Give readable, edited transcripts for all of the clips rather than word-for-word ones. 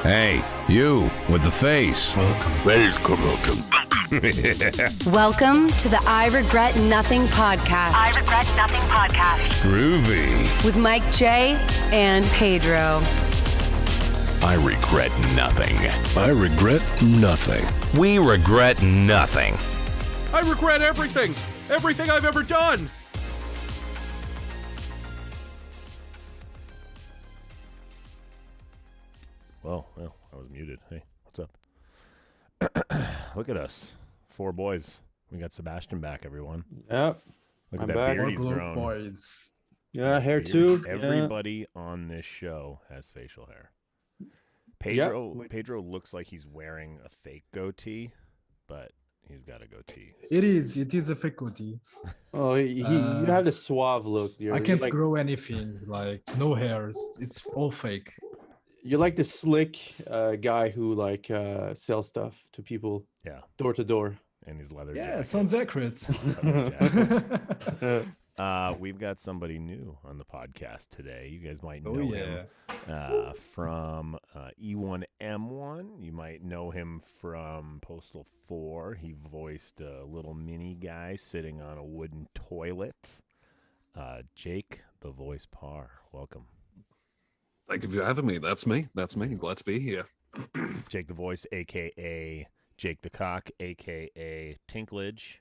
Hey, you with the face. Welcome. Welcome to the I Regret Nothing podcast. I Regret Nothing podcast. Groovy. With Mike J and Pedro. I regret nothing. I regret nothing. We regret nothing. I regret everything. Everything I've ever done. Well, I was muted. Hey, what's up? Look at us. 4 boys. We got Sebastian back, everyone. Yep. Look I'm at that back. beard he's Blue grown. boys. Yeah, hair Beard. too. Everybody on this show has facial hair. Pedro looks like he's wearing a fake goatee, but he's got a goatee. It is a faculty. Oh, you have the suave look. I can't grow anything, like no hairs. It's all fake. You're like the slick guy who sells stuff to people. Yeah. Door to door. And his leather Yeah, jacket. sounds accurate. We've got somebody new on the podcast today. You guys might know Oh, him from E1M1. You might know him from Postal 4. He voiced a little mini guy sitting on a wooden toilet. Jake, the voice par. Welcome. Thank you for having me. That's me. Glad to be here. Jake the voice, a.k.a. Jake the Cock, a.k.a. Tinklage.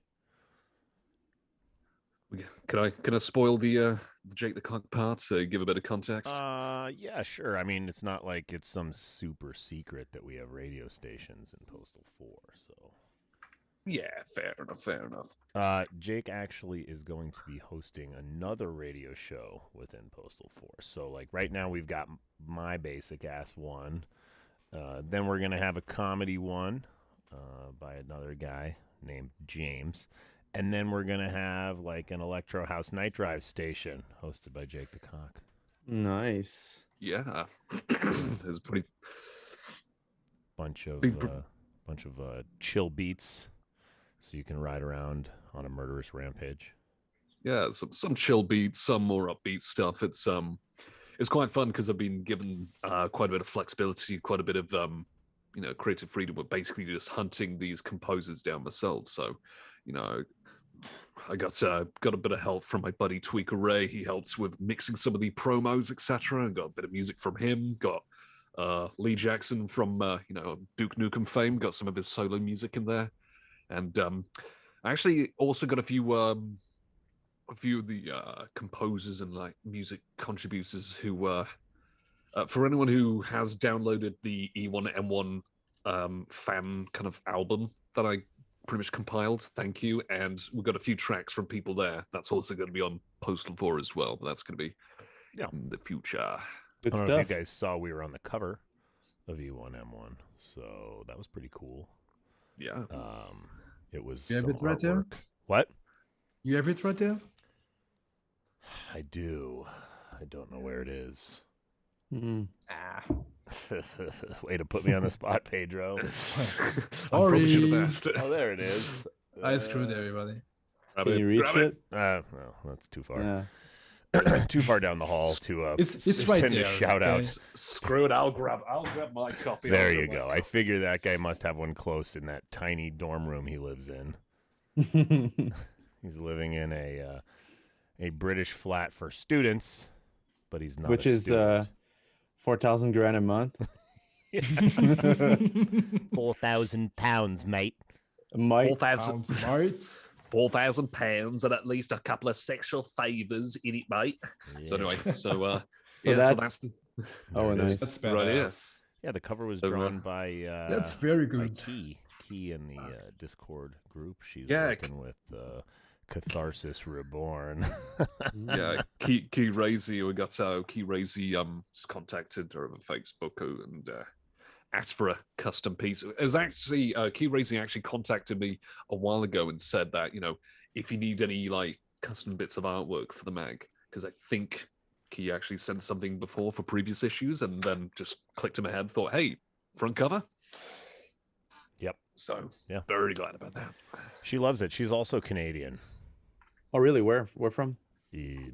Can I spoil the Jake the Cock part to give a bit of context? Yeah, sure. I mean, it's not like it's some super secret that we have radio stations in Postal 4, so... Yeah, fair enough. Jake actually is going to be hosting another radio show within Postal 4. So, like, right now we've got my basic ass one. Then we're going to have a comedy one by another guy named James. And then we're going to have, like, an Electro House Night Drive station hosted by Jake the Cock. Nice. Yeah. There's pretty... Bunch of chill beats. So you can ride around on a murderous rampage. Yeah, some chill beats, some more upbeat stuff. It's quite fun because I've been given quite a bit of flexibility, quite a bit of creative freedom. We're basically just hunting these composers down myself. So, I got a bit of help from my buddy Tweaker Ray. He helps with mixing some of the promos, etc. And got a bit of music from him. Got Lee Jackson from Duke Nukem fame. Got some of his solo music in there. And I actually also got a few of the composers and like music contributors who, for anyone who has downloaded the E1M1 fan kind of album that I pretty much compiled, thank you. And we've got a few tracks from people there. That's also going to be on Postal 4 as well, but that's going to be in the future. Good I don't stuff. know if you guys saw we were on the cover of E1M1, so that was pretty cool. Yeah. It was You have some it right there? artwork. What? You have it right there? I do. I don't know where it is. Mm. Way to put me on the spot, Pedro. Sorry. Should have asked. Oh, there it is. I screwed everybody. Grab Can it, you reach grab it? Well, that's too far. Yeah. Too far down the hall to It's right send there. a shout out. okay? Screw it. I'll grab my copy. There you go. I figure that guy must have one close in that tiny dorm room he lives in. He's living in a British flat for students, but he's not. Which a is student. 4,000 grand a month. £4,000, mate. Mike. Sounds right. £4,000 and at least a couple of sexual favors in it, mate. So anyway, so that's the Oh, nice. That's Right, yeah. badass. Yeah, the cover was So, drawn by That's very by good. Key in the Discord group. She's Yeah, working with Catharsis Reborn. yeah, Key Razy. We got Key Razy just contacted her over Facebook and asked for a custom piece. It was actually Key Razy actually contacted me a while ago and said that if you need any like custom bits of artwork for the mag, because I think Key actually sent something before for previous issues and then just clicked in my head, thought, hey, front cover. Yep. So Yeah. very glad about that. She loves it. She's also Canadian. Oh, really? Where from? You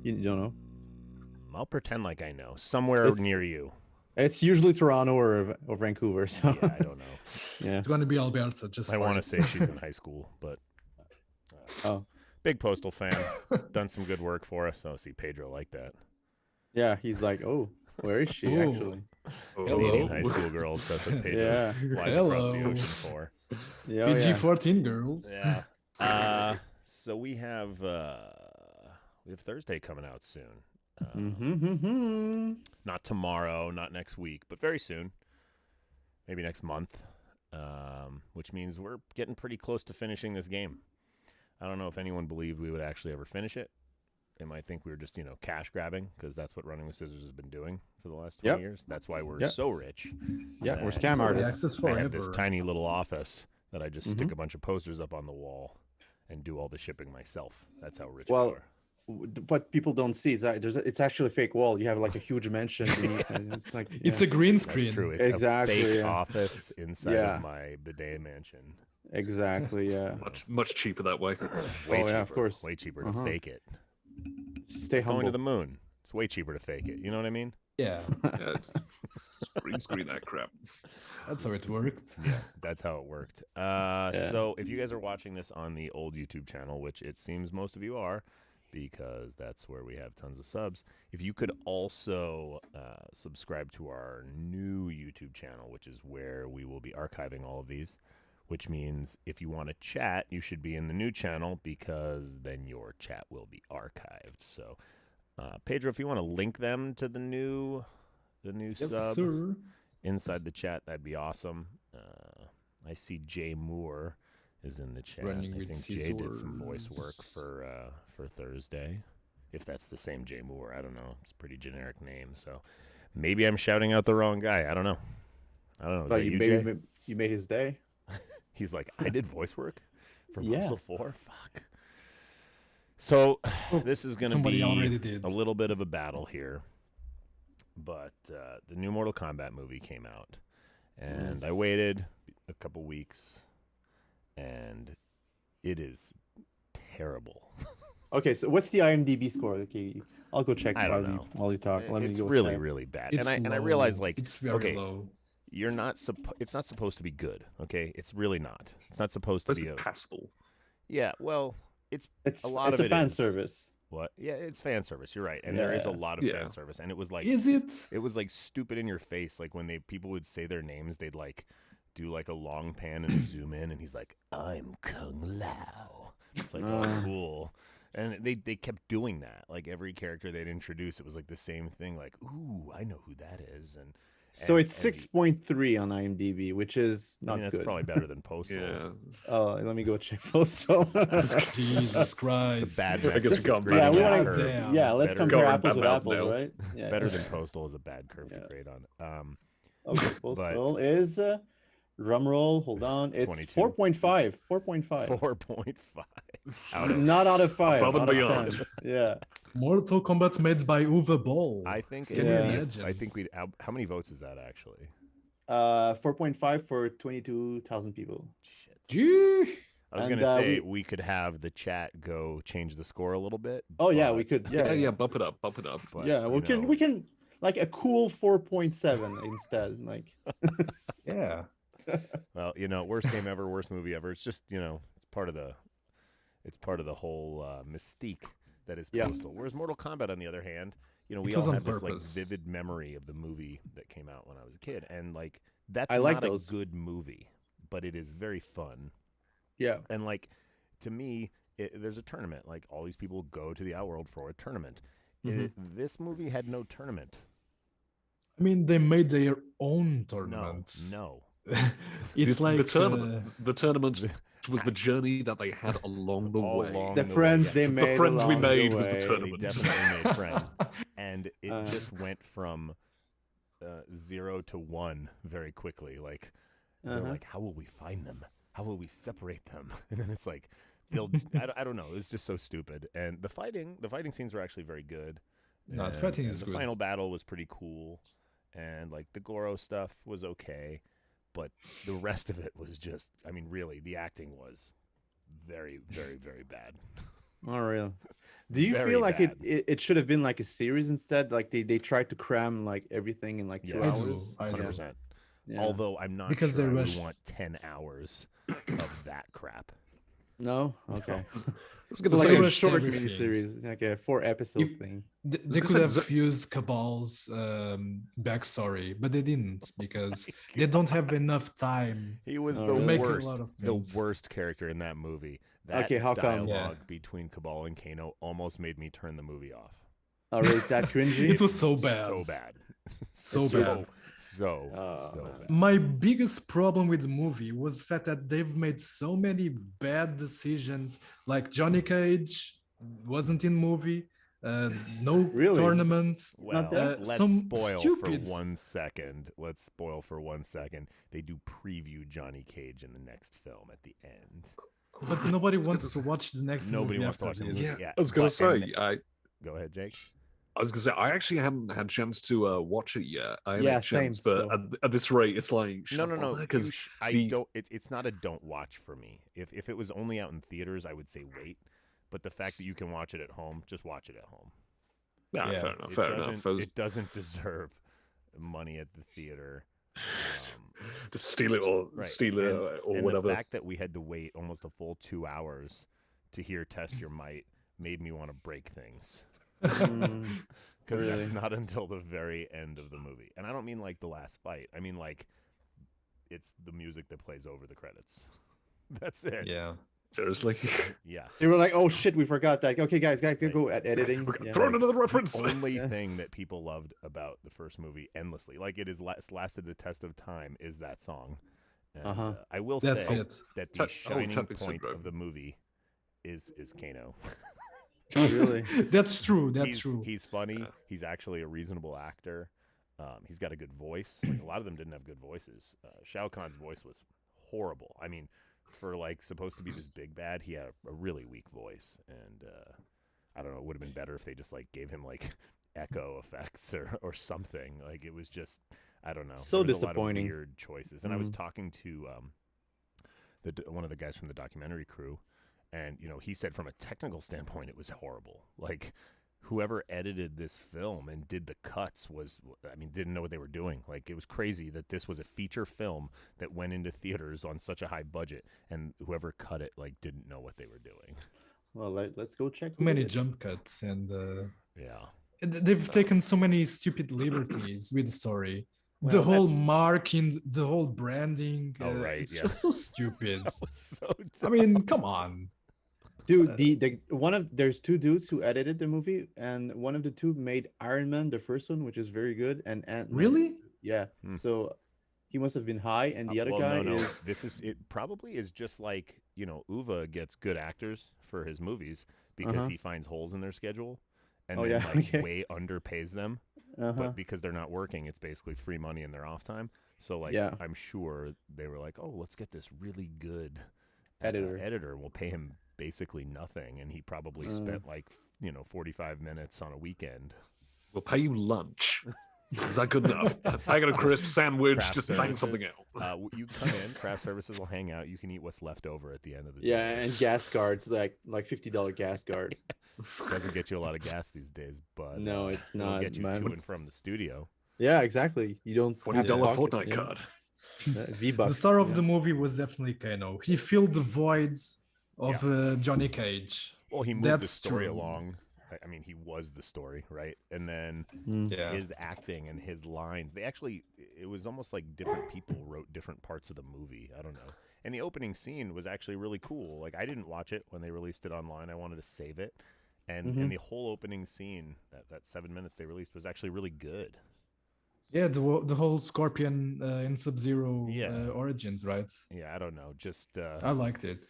You don't know? I'll pretend like I know. Somewhere It's- near you. It's usually Toronto or Vancouver. So Yeah, I don't know. yeah. It's gonna be Alberta. Just I want to for it. say she's in high school, but Oh big Postal fan. Done some good work for us. Oh, see, Pedro like that. yeah, he's like, oh, where is she Ooh. actually? Canadian Hello. high school girls. That's what Pedro Yeah. flies across the Hello. ocean for. Yeah, oh, yeah. PG-14 girls. Yeah. So we have Thursday coming out soon. Not tomorrow, not next week, but very soon. Maybe next month. Which means we're getting pretty close to finishing this game. I don't know if anyone believed we would actually ever finish it. They might think we were just, cash grabbing, because that's what Running with Scissors has been doing for the last 20 years. That's why we're so rich. Yeah, we're that scam artists. Access I forever. have this tiny little office that I just stick a bunch of posters up on the wall and do all the shipping myself. That's how rich we Well, are. what people don't see is that it's actually a fake wall. You have like a huge mansion beneath, and it's like It's a green That's screen. true. It's Exactly, a fake yeah. office inside Yeah. of my bidet mansion. exactly yeah. Much cheaper that way. Way Oh, yeah, of cheaper. course. Way cheaper to fake it. Stay Going humble. to the moon. It's way cheaper to fake it. You know what I mean? Yeah, Yeah, green screen that crap. that's how it worked. Yeah, that's how it worked. So if you guys are watching this on the old YouTube channel, which it seems most of you are, because that's where we have tons of subs, if you could also subscribe to our new YouTube channel, which is where we will be archiving all of these, which means if you want to chat, you should be in the new channel, because then your chat will be archived. So, Pedro, if you want to link them to the new Yes, sub sir. inside the chat, that'd be awesome. I see Jay Moore is in the chat. Running I with think Jay did some voice work scissors. for Thursday. If that's the same Jay Moore, I don't know. It's a pretty generic name, so maybe I'm shouting out the wrong guy. I don't know. Is But that you, Jay? you made his day. He's like, I did voice work for Yeah. Postal 4? Fuck. So this is going to Somebody be already did. a little bit of a battle here. But the new Mortal Kombat movie came out. And I waited a couple weeks. And it is terrible. Okay, so what's the IMDb score? Okay, I'll go check I while don't know. you talk. Let me It's go really, check. really bad. It's And I low. realize, like, it's very okay, low. you're not it's not supposed to be good, okay? It's really not. It's not supposed to Supposed be to be passable. Yeah, well, it's It's a lot it's of a it fan is. service. What? Yeah, it's fan service. You're right. And there is a Yeah. lot of Yeah. fan service. And it was like Is it? it was like stupid in your face. Like when people would say their names, they'd like do like a long pan and zoom in, and he's like, "I'm Kung Lao." It's like, oh, cool. And they kept doing that. Like every character they'd introduce, it was like the same thing. Like, ooh, I know who that is. And So it's and 6.3 on IMDb, which is I not mean, that's good. probably better than Postal. Yeah. Let me go check Postal. Jesus Christ. It's a bad I guess we it's got great yeah, on we that want curve. to. Damn. Yeah, let's Better- compare Going apples bad with mouth apples, now. right? Yeah. Better than Postal is a bad curve to Yeah. grade on. Okay, Postal is drum roll. Hold on, it's 22. 4.5. 4.5. 4.5. Not out of 5. Above and out of beyond. 10. Yeah. Mortal Kombat made by Uwe Boll. I think. Can you imagine? I think we. How many votes is that actually? 4.5 for 22,000 people. Shit. Gee. I was And, gonna say we- we could have the chat go change the score a little bit. Oh yeah, but- we could. Yeah, Yeah, yeah, bump it up, bump it up. but, yeah. you know, We can like a cool 4.7 instead. Like Yeah. Well, worst game ever, worst movie ever. It's just it's part of the whole mystique that is Yeah. Postal. Whereas Mortal Kombat, on the other hand, we It all was on have this like purpose. vivid memory of the movie that came out when I was a kid, and like that's I like not those. a good movie, but it is very fun. yeah. And like to me, there's a tournament. Like all these people go to the Outworld for a tournament. This movie had no tournament. I mean, they made their own tournament. No. It's like the tournament. The tournament was the journey that they had along the All way. along The the friends way, they yes. The made. friends we along made was the way. tournament. They definitely made friends, and it Uh. just went from 0 to 1 very quickly. Like they're Uh-huh. like, how will we find them? How will we separate them? And then it's like they'll. I don't know. It's just so stupid. And the fighting scenes were actually very good. No, the And- fighting and is the good. final battle was pretty cool, and like the Goro stuff was okay, but the rest of it was just. I mean, really, the acting was very, very, very bad. Oh, real. Do you Very feel like bad. it should have been like a series instead? Like they tried to cram like everything in like 2 Yes. hours. I do. 100%. Yeah. Although I'm not Because sure they I would rushed. want 10 hours of that crap. No. Okay. was So gonna like say, a rushed short everything. miniseries, like a 4 episode You- thing. They gonna could say, have used Cabal's backstory, but they didn't because they don't have enough time. He was Oh, the really? Make a worst, lot of the things. worst character in that movie. That Okay, how come? dialogue Yeah. between Cabal and Kano almost made me turn the movie off. Oh, really? It's that cringy? It was so bad. So bad. So so, bad. So, Oh, so man. bad. My biggest problem with the movie was the fact that they've made so many bad decisions. Like Johnny Cage wasn't in movie. No Really? tournament. Well, that- let's some spoil stupid- for 1 second. Let's spoil for 1 second. They do preview Johnny Cage in the next film at the end. But nobody wants to watch the next Nobody movie wants to after watch the this. movie. Yeah, I was gonna but- say, and- Go ahead, Jake. I was gonna say, I actually haven't had a chance to watch it yet. I haven't Yeah, had a chance, same, but so- at this rate, it's like No, because I the- don't. It's not a don't watch for me. If it was only out in theaters, I would say wait. But the fact that you can watch it at home, just watch it at home. yeah, Yeah, fair enough, It fair doesn't- enough. I was, It doesn't deserve money at the theater. to steal it or Right. steal it or and whatever. the fact that we had to wait almost a full 2 hours to hear "Test Your Might" made me want to break things. Mm, Because Really? that's not until the very end of the movie. And I don't mean like the last fight. I mean like it's the music that plays over the credits. That's it. Yeah. Seriously, Yeah. they were like, "Oh shit, we forgot that." Okay, guys, go at editing. we're gonna Yeah. throw in another reference. The only Yeah. thing that people loved about the first movie endlessly, like it is lasted the test of time, is that song. And, Uh-huh. I will That's say it. that the shining Tapping point syndrome. of the movie is Kano. Really? That's true. That's he's, true. He's funny. He's actually a reasonable actor. He's got a good voice. Like, a lot of them didn't have good voices. Shao Kahn's voice was horrible. I mean, for like supposed to be this big bad, he had a really weak voice, and I don't know. It would have been better if they just like gave him like echo effects or something. Like it was just, I don't know. So There was a lot of disappointing. weird choices. And I was talking to one of the guys from the documentary crew, and you know, he said from a technical standpoint, it was horrible. Like whoever edited this film and did the cuts didn't know what they were doing. Like it was crazy that this was a feature film that went into theaters on such a high budget, and whoever cut it like didn't know what they were doing. Well, let's go check. Too many it. jump cuts and Yeah. they've taken so many stupid liberties with the story. The Well, whole that's- marking, the whole branding. Oh, right, It's yeah. just so stupid. That was so I mean, come on. Dude, there's two dudes who edited the movie, and one of the two made Iron Man, the first one, which is very good, and Ant-Man. Really? Yeah. Hmm. So he must have been high, and the other well, guy no. is. It probably is just like, you know, Uwe gets good actors for his movies because Uh-huh. he finds holes in their schedule and Oh, then yeah, like okay. way underpays them. Uh-huh. But because they're not working, it's basically free money in their off time. So like Yeah. I'm sure they were like, "Oh, let's get this really good Editor. We'll pay him basically nothing," and he probably spent like 45 minutes on a weekend. We'll pay you lunch. Is that good enough? I got a crisp sandwich. Craft Just bang something services. out. You come in, craft services will hang out. You can eat what's left over at the end of the Yeah, day. and gas cards, like $50 gas card. Doesn't get you a lot of gas these days, but No, it's it'll not, get you man. to and from the studio. Yeah, exactly. You don't have to $20 pocket- Fortnite yeah. card. V-Bucks. The star of yeah. the movie was definitely Kano. He filled the voids of Johnny Cage. Well, he moved the That's story true. along. I mean, he was the story, right? And then Yeah. his acting and his lines, it was almost like different people wrote different parts of the movie. I don't know. And the opening scene was actually really cool. Like, I didn't watch it when they released it online. I wanted to save it. And the whole opening scene, that 7 minutes they released, was actually really good. Yeah, the whole Scorpion in Sub-Zero Yeah. origins, right? Yeah, I don't know. Just I liked it.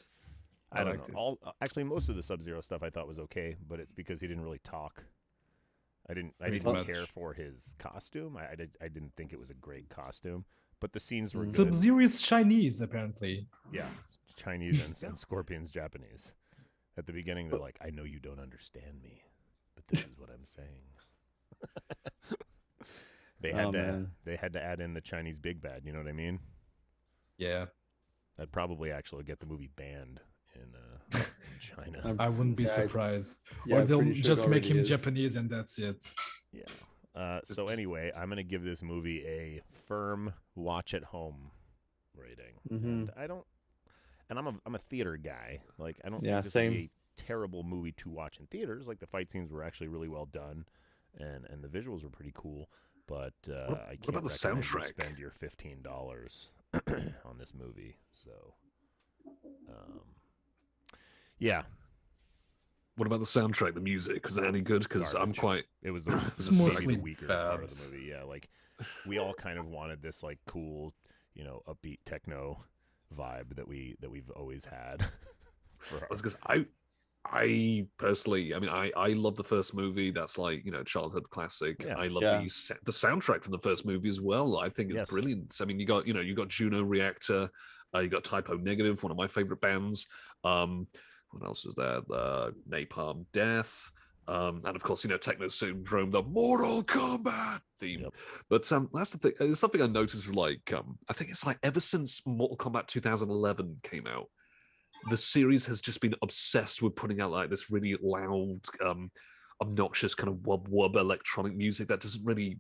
I don't liked know. it. Actually, most of the Sub-Zero stuff I thought was okay, but it's because he didn't really talk. I didn't Pretty care much. for his costume. I didn't think it was a great costume, but the scenes were good. Sub-Zero is Chinese, apparently. Yeah, Chinese and Scorpion's Japanese. At the beginning, they're like, "I know you don't understand me, but this is what I'm saying." They had to add in the Chinese big bad. You know what I mean? Yeah. That'd probably actually get the movie banned in China. I wouldn't be Yeah, surprised. yeah, Or I'm they'll pretty sure it just make already him is. Japanese and that's it. Yeah. So anyway, I'm gonna give this movie a firm watch at home rating, and I don't. And I'm a theater guy. Like I don't Yeah, think this would be same. a terrible movie to watch in theaters. Like the fight scenes were actually really well done, and the visuals were pretty cool. But I can't about the recommend you soundtrack? spend your $15 on this movie. So, yeah, What about the soundtrack, the music? Was that any good? Because I'm Garbage. quite. it was the, It's maybe mostly the weaker part of bad. the movie. Yeah, like we all kind of wanted this like cool, upbeat techno vibe that we've always had. For our, Because I personally, I mean, I love the first movie. That's like childhood classic. Yeah. I love Yeah. the soundtrack from the first movie as well. I think it's Yes. brilliant. I mean, you got Juno Reactor, you got Typo Negative, one of my favorite bands. What else is there? Napalm Death. And of course, Techno Syndrome, the Mortal Kombat theme. Yep. But that's the thing. It's something I noticed. I think it's like ever since Mortal Kombat 2011 came out, the series has just been obsessed with putting out like this really loud, obnoxious kind of wub electronic music that doesn't really,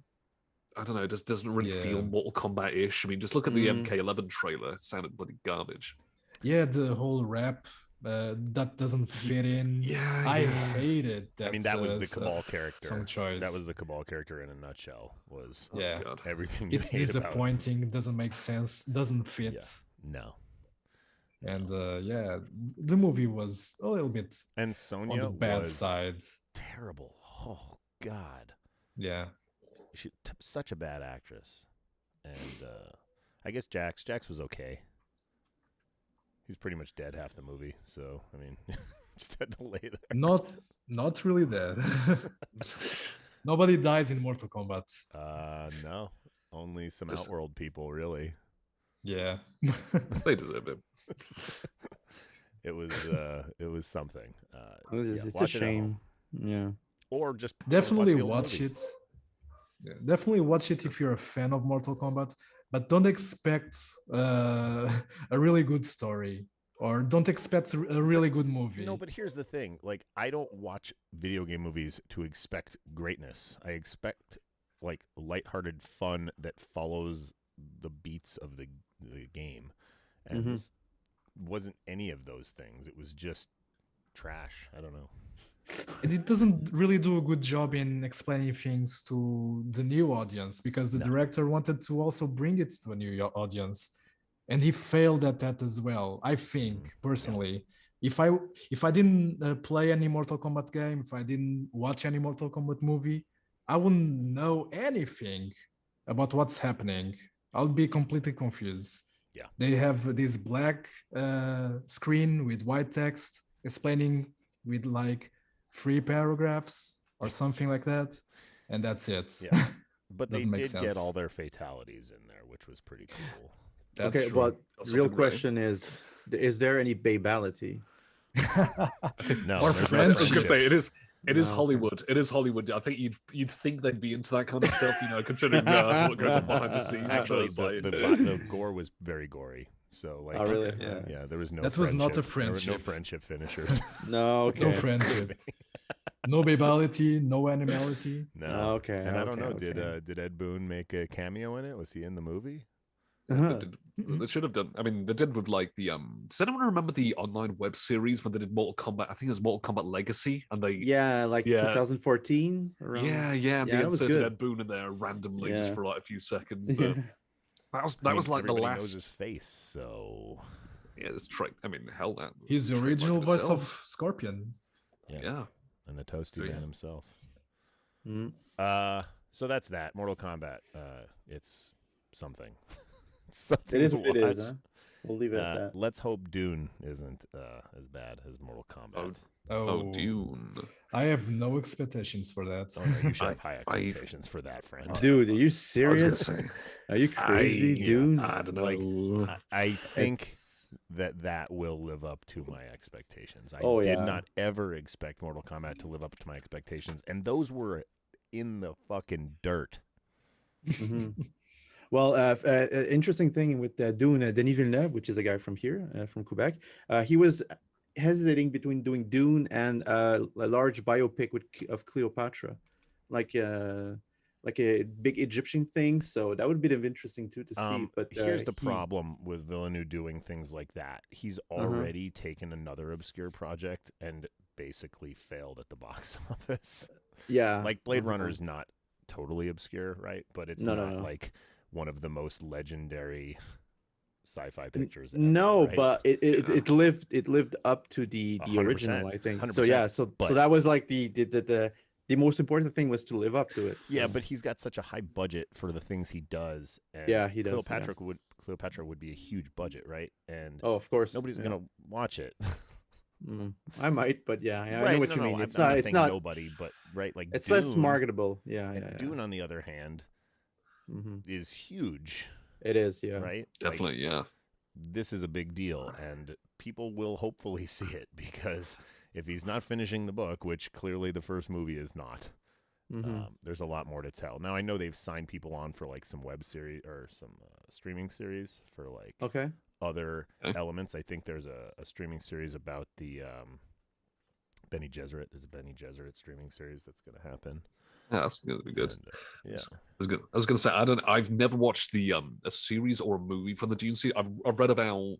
I don't know, just doesn't really feel Yeah. Mortal Kombat-ish. I mean, just look at the MK11 trailer; it sounded bloody garbage. Yeah, the whole rap that doesn't fit in. Yeah, I yeah. hated that. I mean, that was the Cabal character. Song choice. That was the Cabal character in a nutshell. Was Yeah. God. everything you It's hate about it. disappointing. Doesn't make sense. Doesn't fit. Yeah. No. And yeah, the movie was a little bit And on Sonya the bad was side. terrible. Oh God, Yeah. such a bad actress. And I guess Jax was okay. He's pretty much dead half the movie, so I mean, just had to lay there. Not really dead. Nobody dies in Mortal Kombat. No, only some Just- Outworld people, really. Yeah. They deserved it. It was something. It's a watch it at home. shame. Yeah. Or just Definitely the old watch movie. it. Yeah, definitely watch it if you're a fan of Mortal Kombat, but don't expect a really good story, or don't expect a really good movie. No, but here's the thing. Like, I don't watch video game movies to expect greatness. I expect, like, lighthearted fun that follows the beats of the game. And this wasn't any of those things. It was just trash. I don't know. And it doesn't really do a good job in explaining things to the new audience, because the No. director wanted to also bring it to a new audience, and he failed at that as well. I think personally, if I didn't play any Mortal Kombat game, if I didn't watch any Mortal Kombat movie, I wouldn't know anything about what's happening. I'll be completely confused. Yeah. They have this black screen with white text explaining with like 3 paragraphs or something like that, and that's it. Yeah. But they Doesn't make did get sense. all their fatalities in there, which was pretty cool. That's Okay, true. but Also real good question is there any babality? No, Or there's no friends. I was gonna say friendships. it is No. Hollywood. It is Hollywood. I think you'd think they'd be into that kind of stuff, considering what goes on behind the scenes. Actually, So it's like- the gore was very gory. So, like, Oh, really? yeah. yeah, there was no. That was not a There were no friendship. friendship finishers. No, okay. No friendship, no babality, no animality. No. Okay, And I don't know. okay. Did Ed Boon make a cameo in it? Was he in the movie? Uh-huh. They should have done. I mean, they did with like the Does anyone remember the online web series when they did Mortal Kombat? I think it was Mortal Kombat Legacy, and they Yeah, like Yeah. 2014 around. yeah, and Yeah, they it was inserted good. Ed Boon in there randomly just Yeah. for like a few seconds. Yeah. But that I mean, was like the everybody knows his last. face, so Yeah, it's I mean, hell, that He's the trademark original in voice itself. of Scorpion. Yeah. and the toasty So, yeah. man himself. Mhm. So that's that. Mortal Kombat. It's something. It's something It is to what it is, watch. huh? We'll leave it at that. Let's hope Dune isn't as bad as Mortal Kombat. Oh, Dune. I have no expectations for that. Oh, no, you should have I- high I- expectations for that, friend. Dude, are you I was serious? gonna say, Are you crazy, dude? I don't know. Like, I think It's- that will live up to my expectations. I Oh, did yeah. not ever expect Mortal Kombat to live up to my expectations, and those were in the fucking dirt. Mhm. Well, interesting thing with Dune, Denis Villeneuve, which is a guy from here, from Quebec. He was hesitating between doing Dune and a large biopic of Cleopatra, like a big Egyptian thing. So that would be interesting too to see. But here's the problem with Villeneuve doing things like that. He's already taken another obscure project and basically failed at the box office. Yeah, like Blade Runner is not totally obscure, right? But it's not like one of the most legendary sci-fi pictures ever, no, right? but it lived up to the 100%, original, I think. 100%, So yeah, so that was like the most important thing was to live up to it. So. Yeah, but he's got such a high budget for the things he does. And yeah, he does. Cleopatra would be a huge budget, right? And of course, nobody's gonna watch it. I might, but yeah, I right, know what you mean. It's not nobody, but right, like it's Dune, less marketable. Yeah. Dune, on the other hand, is huge. It is, yeah, right. Definitely, yeah. This is a big deal, and people will hopefully see it because if he's not finishing the book, which clearly the first movie is not, there's a lot more to tell. Now I know they've signed people on for like some web series or some streaming series for like other elements. I think there's a streaming series about the Bene Gesserit. There's a Bene Gesserit streaming series that's going to happen. Yeah, that's gonna be good. And, I was gonna say I've never watched the a series or a movie from the Dune series. I've read about.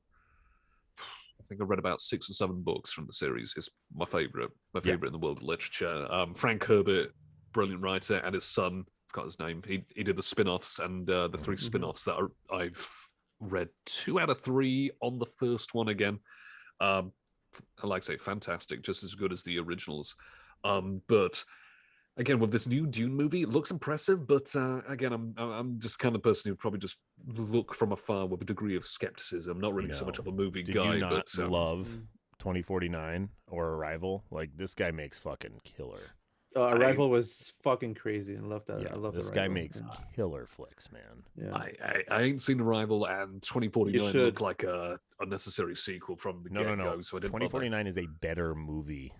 I think I've read about 6 or 7 books from the series. It's my favorite in the world of literature. Frank Herbert, brilliant writer, and his son, I forgot his name. He did the spin-offs and the 3 spin-offs that I've read 2 out of 3 on the first one again. I like to say fantastic, just as good as the originals. But again, with this new Dune movie, it looks impressive, but again, I'm just kind of person who probably just look from afar with a degree of skepticism. Not really so much of a movie guy. Did you not but love 2049 or Arrival? Like, this guy makes fucking killer. Arrival was fucking crazy. I love that. Yeah, I love this guy makes killer flicks, man. Yeah. I ain't seen Arrival, and 2049 looked like a unnecessary sequel from the get-go. So I didn't. 2049 is a better movie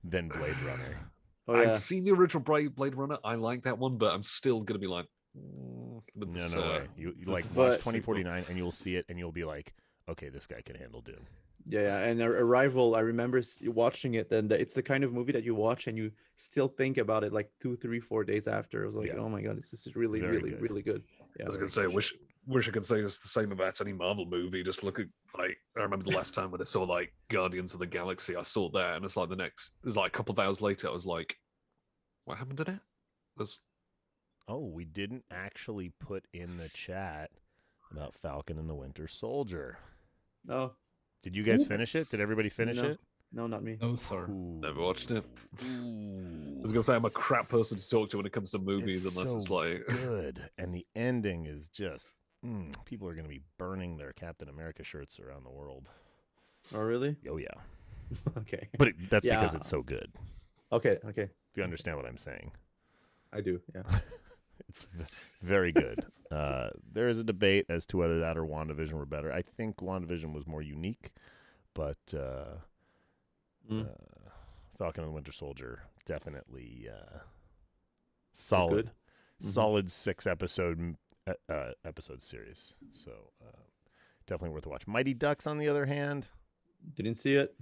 than Blade Runner. I've seen the original Blade Runner. I like that one, but I'm still gonna be like, no way. You like watch 2049 and you'll see it and you'll be like, okay, this guy can handle Dune. Yeah, and Arrival, I remember watching it, and it's the kind of movie that you watch and you still think about it like 2, 3, 4 days after. I was like, oh my god, this is really, really good. Yeah, I was gonna say, wish I could say it's the same about any Marvel movie. Just look at I remember the last time when I saw like Guardians of the Galaxy, I saw that, and it's like a couple of hours later, I was like, what happened to that? We didn't actually put in the chat about Falcon and the Winter Soldier. Oh. Did you guys finish it? Did everybody finish it? No, not me. No, sir. Never watched it. I was gonna say I'm a crap person to talk to when it comes to movies, unless it's like good. And the ending is just people are gonna be burning their Captain America shirts around the world. Oh, really? Oh yeah. Okay. But that's because it's so good. Okay. Do you understand what I'm saying? I do. Yeah. It's very good. There is a debate as to whether that or WandaVision were better. I think WandaVision was more unique, but Falcon and the Winter Soldier definitely solid, solid 6 episode series. So definitely worth a watch. Mighty Ducks, on the other hand, didn't see it.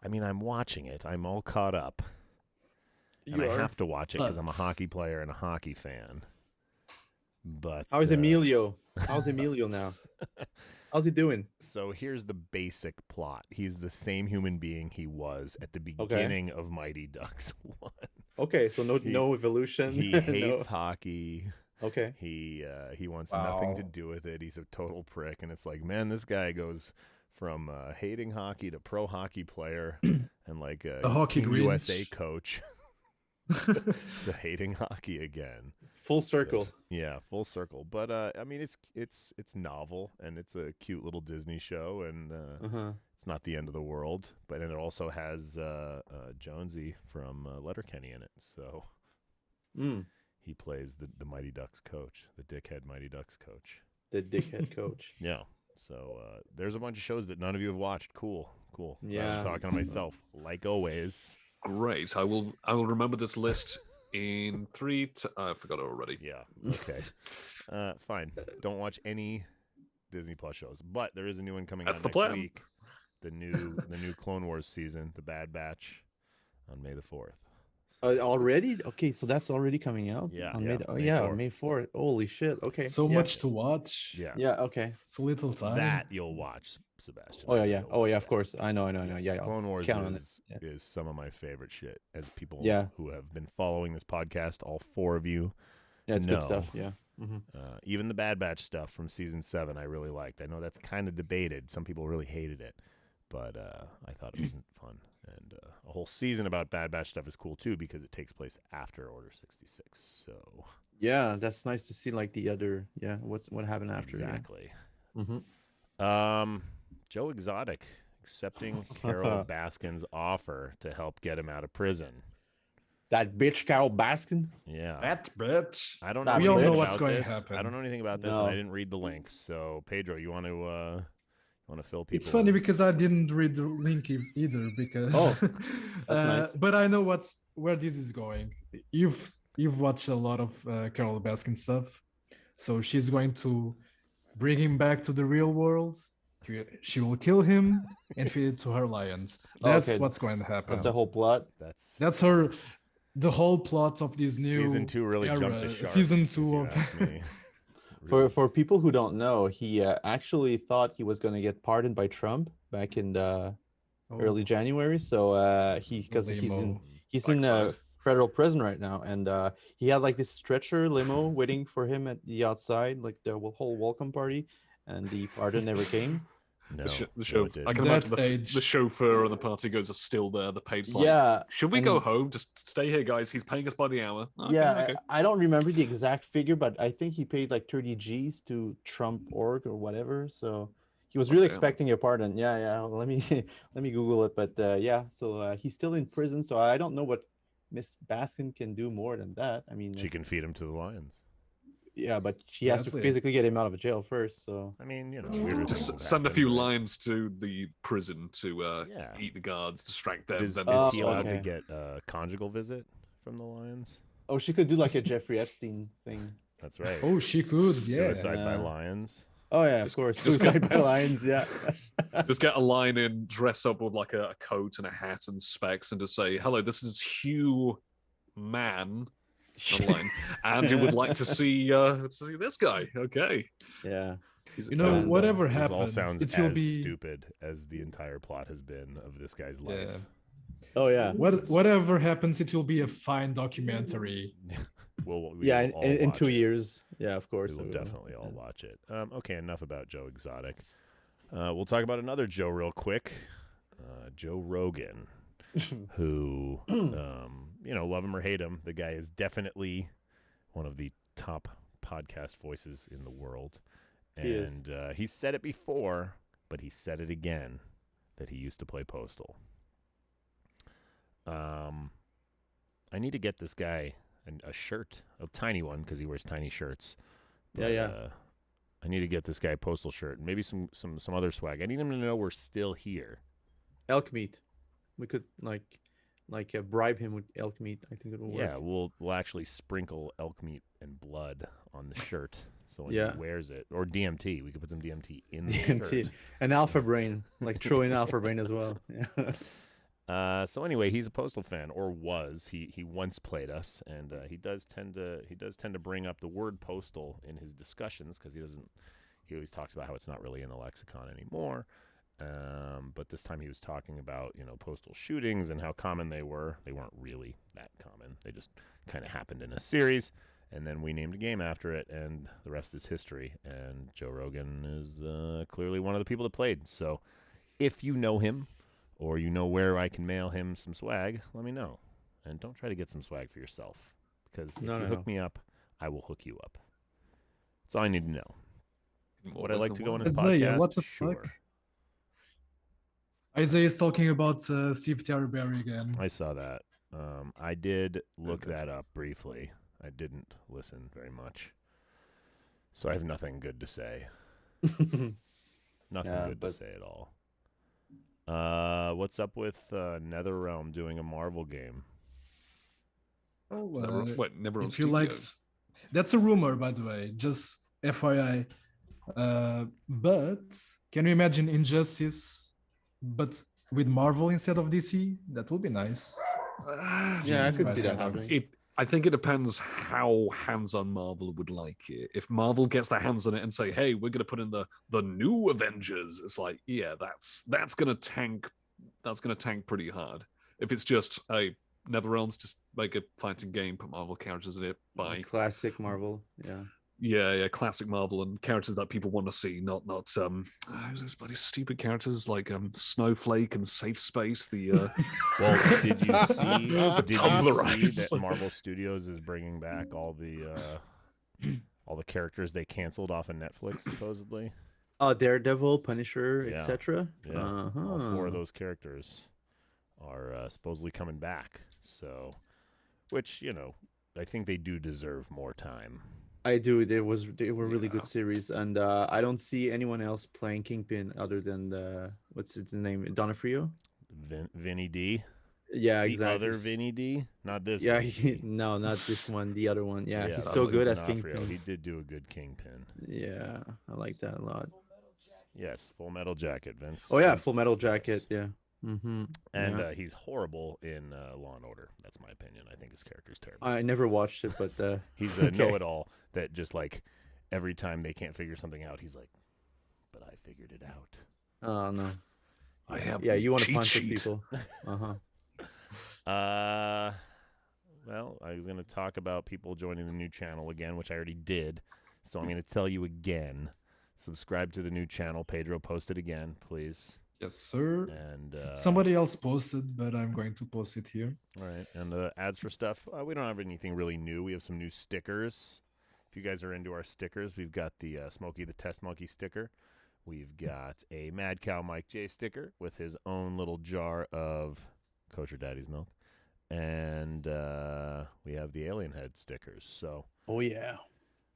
I mean, I'm watching it. I'm all caught up. And I have to watch it because I'm a hockey player and a hockey fan. But how's Emilio? How's Emilio now? How's he doing? So here's the basic plot. He's the same human being he was at the beginning of Mighty Ducks 1. Okay, so no evolution. He hates hockey. Okay. He wants nothing to do with it. He's a total prick, and it's like, man, this guy goes from hating hockey to pro hockey player and like a hockey USA coach. To hating hockey again. Full circle. Yeah, full circle. But I mean, it's novel and it's a cute little Disney show, and it's not the end of the world. But it also has Jonesy from Letterkenny in it, so he plays the Mighty Ducks coach, the dickhead Mighty Ducks coach. The dickhead coach. Yeah. So there's a bunch of shows that none of you have watched. Cool. Yeah. I'm talking to myself, like always. Great. I will remember this list in 3 I forgot it already. Yeah. Okay. Fine. Don't watch any Disney Plus shows, but there is a new one coming out next week the new Clone Wars season, the Bad Batch, on May the 4th. Already? Okay, so that's already coming out. Yeah, on yeah, May, May yeah, 4th. May 4th. Holy shit. Okay. So yeah. much to watch. Yeah. Yeah. Okay. So little time. That you'll watch, Sebastian. Oh yeah, I know yeah. you'll Oh watch yeah. Of that. course. I know. Yeah. Clone Wars Count on it. is some of my favorite shit. As people Yeah. who have been following this podcast, all 4 of you. Yeah, it's know, good stuff. Yeah. Mm-hmm. Even the Bad Batch stuff from season 7, I really liked. I know that's kind of debated. Some people really hated it, but I thought it was fun. And a whole season about Bad Batch stuff is cool too because it takes place after Order 66. So Yeah, that's nice to see like the other. Yeah, what happened after? exactly. Yeah. Mm-hmm. Joe Exotic accepting Carol Baskin's offer to help get him out of prison. That bitch Carol Baskin. Yeah. That bitch. I don't know. We all anything know what's about going to this. happen. I don't know anything about this, and I didn't read the links. So, Pedro, you want to fill people? It's funny because I didn't read the link either because that's nice. But I know where this is going. You've watched a lot of Carol Baskin stuff, so she's going to bring him back to the real world. She will kill him and feed it to her lions. That's Okay. what's going to happen. That's the whole plot. That's the whole plot of this new season 2 really era. jumped the shark. Season 2 of For people who don't know, he actually thought he was going to get pardoned by Trump back in the early January. So because he's in federal prison right now, and he had like this stretcher limo waiting for him at the outside, like the whole welcome party, and the pardon never came. No, the show. I can imagine the chauffeur and the party goers are still there. The paid's like, yeah. Should we go home? Just stay here, guys. He's paying us by the hour. Okay, okay. I don't remember the exact figure, but I think he paid like 30 G's to Trump org or whatever. So he was really expecting a pardon. Yeah. Let me Google it. But so he's still in prison. So I don't know what Miss Baskin can do more than that. I mean, she can feed him to the lions. Yeah, but she has to physically get him out of jail first. So I mean, weirder just things send a happen, few right? lines to the prison to eat the guards, distract them. Is he allowed to get a conjugal visit from the lions? Oh, she could do like a Jeffrey Epstein thing. That's right. Oh, she could. Yeah. Suicide by lions. Oh yeah, of course. Suicide by lions. Yeah. Just get a line in, dress up with like a coat and a hat and specs, and just say, "Hello, this is Hugh Man." Line. And you would like to see this guy. Okay. Yeah. Whatever happens, all sounds it will as be stupid as the entire plot has been of this guy's life. Yeah. Oh yeah. Whatever happens, it will be a fine documentary. in 2 years. Yeah, of course. We'll definitely all watch it. Okay, enough about Joe Exotic. We'll talk about another Joe real quick. Joe Rogan, who, love him or hate him, the guy is definitely one of the top podcast voices in the world. And he said it before, but he said it again, that he used to play Postal. I need to get this guy a shirt, a tiny one, because he wears tiny shirts. But, I need to get this guy a Postal shirt, and maybe some other swag. I need him to know we're still here. Elk meat. We could bribe him with elk meat. I think it will work. Yeah, we'll actually sprinkle elk meat and blood on the shirt, so when he wears it, or DMT, we could put some DMT in the shirt. And Alpha Brain, like throw in Alpha Brain as well. Yeah. So anyway, he's a Postal fan, or was. He once played us, and he does tend to bring up the word Postal in his discussions because he always talks about how it's not really in the lexicon anymore. But this time he was talking about, postal shootings and how common they were. They weren't really that common. They just kind of happened in a series, and then we named a game after it, and the rest is history. And Joe Rogan is clearly one of the people that played. So if you know him, or you know where I can mail him some swag, let me know. And don't try to get some swag for yourself, because if you hook me up, I will hook you up. That's all I need to know. Would I like to go on his podcast? What the fuck? Isaiah is talking about Steve Terryberry again. I saw that. I did look that up briefly. I didn't listen very much. So I have nothing good to say. Nothing good to say at all. What's up with NetherRealm doing a Marvel game? Never if you liked, that's a rumor, by the way, just FYI. But can you imagine Injustice but with Marvel instead of DC, that would be nice. Yeah, I Jeez, could guys, see that Adams. happening. I think it depends how hands-on Marvel would like it. If Marvel gets their hands on it and say, "Hey, we're going to put in the new Avengers," it's like, yeah, that's going to tank. That's going to tank pretty hard. If it's just a NetherRealms, just make a fighting game, put Marvel characters in it. Bye. Classic Marvel. Yeah. Yeah, classic Marvel and characters that people want to see, not who's those bloody stupid characters like Snowflake and Safe Space. The Well, did you see? Did you Tumblr see that Marvel Studios is bringing back all the characters they canceled off of Netflix supposedly? Oh, Daredevil, Punisher, Yeah. etc. Yeah, all 4 of those characters are supposedly coming back. So, which I think they do deserve more time. I do. They were really good series, and I don't see anyone else playing Kingpin other than what's its name, Donofrio. Vinny D. Yeah, The exactly. other Vinny D, not this. Yeah, Vinny D. no, not this one. The other one. Yeah, he's that so was good as D'Onofrio. Kingpin. He did do a good Kingpin. Yeah, I like that a lot. Yes, Full Metal Jacket, Vince. Oh yeah, Vince Full Metal Jacket. Yeah. And he's horrible in Law and Order. That's my opinion. I think his character's terrible. I never watched it, but he's a know-it-all that just like every time they can't figure something out, he's like, "But I figured it out." Oh no. I have. Yeah, you want to cheat punch those sheet. people. Well, I was going to talk about people joining the new channel again, which I already did. So I'm going to tell you again. Subscribe to the new channel. Pedro, post it again, please. Yes, sir. And somebody else posted, but I'm going to post it here. All right. And the ads for stuff, we don't have anything really new. We have some new stickers. If you guys are into our stickers, we've got the Smokey the Test Monkey sticker. We've got a Mad Cow Mike J sticker with his own little jar of Kosher Daddy's milk. And we have the Alien Head stickers. So, oh yeah,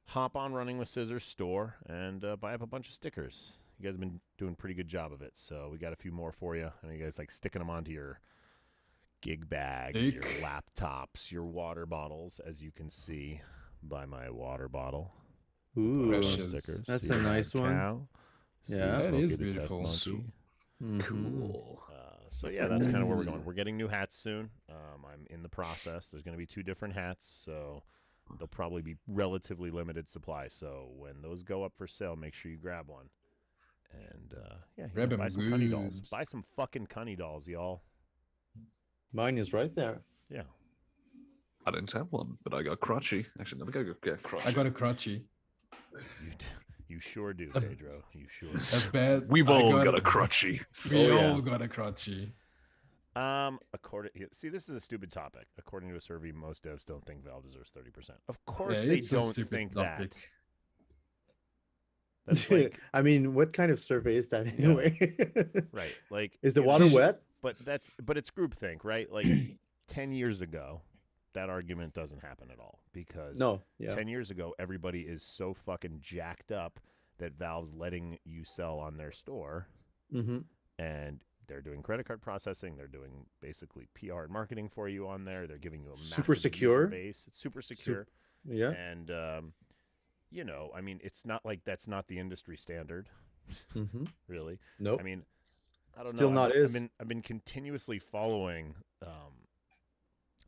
hop on Running with Scissors store and buy up a bunch of stickers. You guys have been doing a pretty good job of it. So we got a few more for you. I know you guys like sticking them onto your gig bags, your laptops, your water bottles, as you can see by my water bottle. Ooh, precious. That's a nice one. Yeah, that is beautiful. Cool. So yeah, that's kind of where we're going. We're getting new hats soon. I'm in the process. There's going to be 2 different hats, so they'll probably be relatively limited supply. So when those go up for sale, make sure you grab one. And buy some Cunny dolls. Buy some fucking Cunny dolls, y'all. Mine is right there. Yeah. I didn't have one, but I got Crutchy. Actually, let me go get Crutchy. I got a Crutchy. You sure do, Pedro. You sure do. A bad. We've all got a Crutchy. We all got a Crutchy. See, this is a stupid topic. According to a survey, most devs don't think Valve deserves 30%. Of course, they don't think that. That's like, I mean, what kind of survey is that anyway? right. Like, is the water wet? But it's groupthink, right? Like 10 years ago, that argument doesn't happen at all because 10 years ago, everybody is so fucking jacked up that Valve's letting you sell on their store, and they're doing credit card processing. They're doing basically PR and marketing for you on there. They're giving you a massive super secure base. It's super secure. Yeah. And I mean, it's not like that's not the industry standard. Really. Nope. I mean, I don't Still know. not I've been continuously following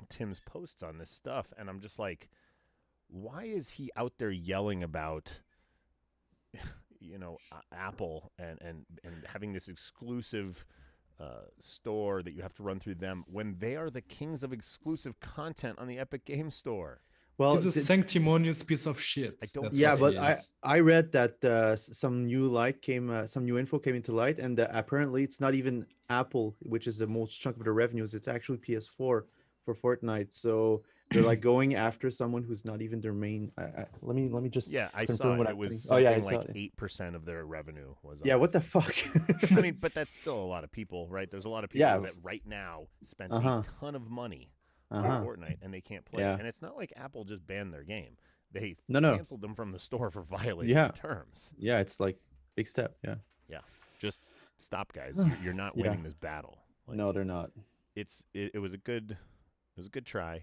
Tim's posts on this stuff, and I'm just like, why is he out there yelling about Apple and having this exclusive store that you have to run through them when they are the kings of exclusive content on the Epic Games Store? Well, he's a sanctimonious piece of shit. I read that some new info came into light, and apparently it's not even Apple, which is the most chunk of the revenues. It's actually PS4 for Fortnite. So they're like going after someone who's not even their main. Let me just I saw it was something like 8% of their revenue was. What the fuck? I mean, but that's still a lot of people, right? There's a lot of people that right now spend a ton of money on Fortnite and they can't play. And it's not like Apple just banned their game; they canceled them from the store for violating terms. Yeah, it's like big step. Yeah. Just stop, guys. You're not winning this battle. Like, no, they're not. It was a good try.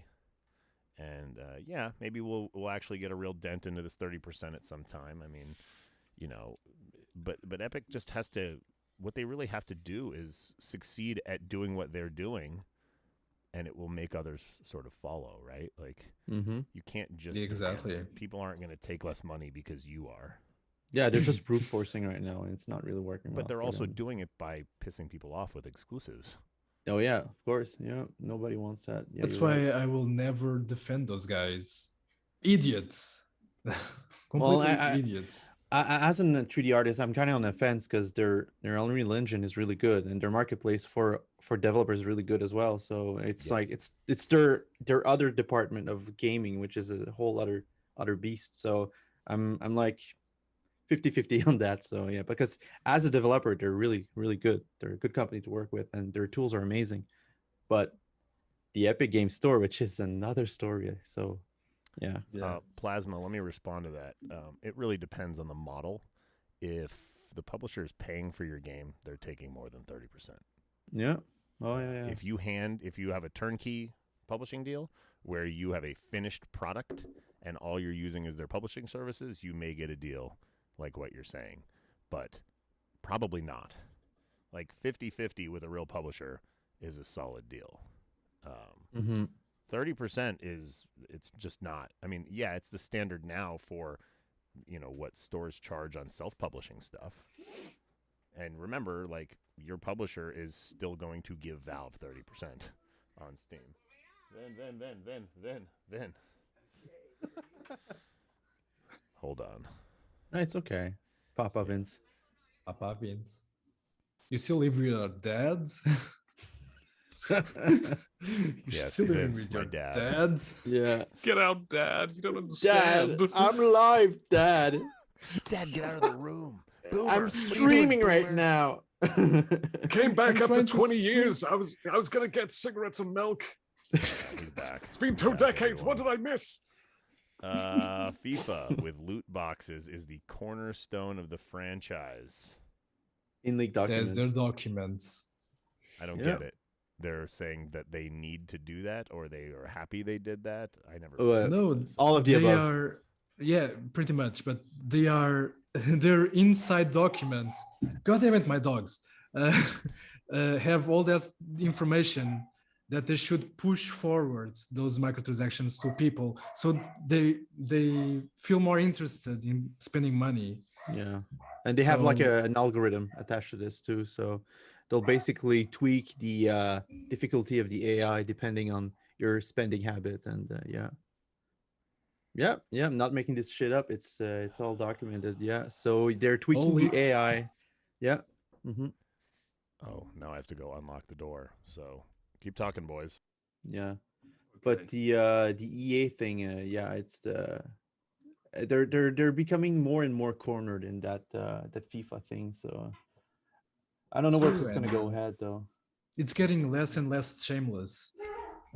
And maybe we'll actually get a real dent into this 30% at some time. I mean, but Epic just has to what they really have to do is succeed at doing what they're doing, and it will make others sort of follow, right? Like you can't just people aren't going to take less money because you are. Yeah, they're just brute forcing right now, and it's not really working. But they're also doing it by pissing people off with exclusives. Oh yeah, of course. Yeah, nobody wants that. Yeah, that's why I will never defend those guys. Idiots. Completely idiots. As a 3D artist, I'm kind of on the fence because their Unreal Engine is really good, and their marketplace for developers is really good as well. So it's like it's their other department of gaming, which is a whole other beast. So I'm like 50-50 on that. So yeah, because as a developer, they're really, really good. They're a good company to work with, and their tools are amazing. But the Epic Game Store, which is another story. So yeah. Plasma, let me respond to that. It really depends on the model. If the publisher is paying for your game, they're taking more than 30%. Yeah. Oh yeah. If you have a turnkey publishing deal where you have a finished product and all you're using is their publishing services, you may get a deal like what you're saying, but probably not. Like 50-50 with a real publisher is a solid deal. 30% it's just not. I mean, yeah, it's the standard now for, what stores charge on self-publishing stuff. And remember, like, your publisher is still going to give Valve 30% on Steam. Then. Hold on. It's okay. Papa Vince. Papa Vince. You still live with your dad? You're still living with your dad? Yeah. Get out, Dad. You don't understand. Dad, I'm live, Dad. Dad, get out of the room. Boomer, I'm streaming right now. Came back after 20 years. I was gonna get cigarettes and milk. He's back. It's been 2 decades. What did I miss? FIFA with loot boxes is the cornerstone of the franchise. In league documents. There's their documents. I don't get it. They're saying that they need to do that, or they are happy they did that. I never. No, all of the above. Are, yeah, pretty much. But they're inside documents. God damn it, my dogs have all that information that they should push forward those microtransactions to people, so they feel more interested in spending money. Yeah, and they have like an algorithm attached to this too, so they'll basically tweak the difficulty of the AI depending on your spending habit, and I'm not making this shit up. It's all documented. Yeah, so they're tweaking the AI. Yeah. Oh, now I have to go unlock the door. So keep talking, boys. Yeah, but the EA thing, it's they're becoming more and more cornered in that FIFA thing. So I don't know where it's gonna go ahead though. It's getting less and less shameless.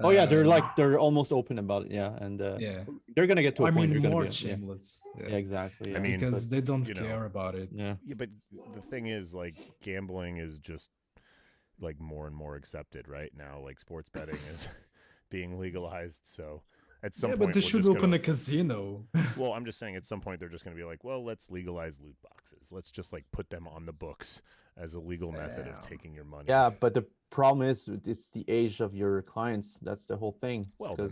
Oh yeah, they're almost open about it. Yeah, and they're gonna get to a point. They're more gonna be shameless. Yeah, exactly. Yeah. I mean, because they don't care about it. Yeah, but the thing is, like, gambling is just like more and more accepted right now. Like sports betting is being legalized, so at some point, but they should open a casino. Well, I'm just saying, at some point they're just going to be like, well, let's legalize loot boxes. Let's just like put them on the books as a legal method of taking your money. Yeah, but the problem is it's the age of your clients. That's the whole thing. Well, then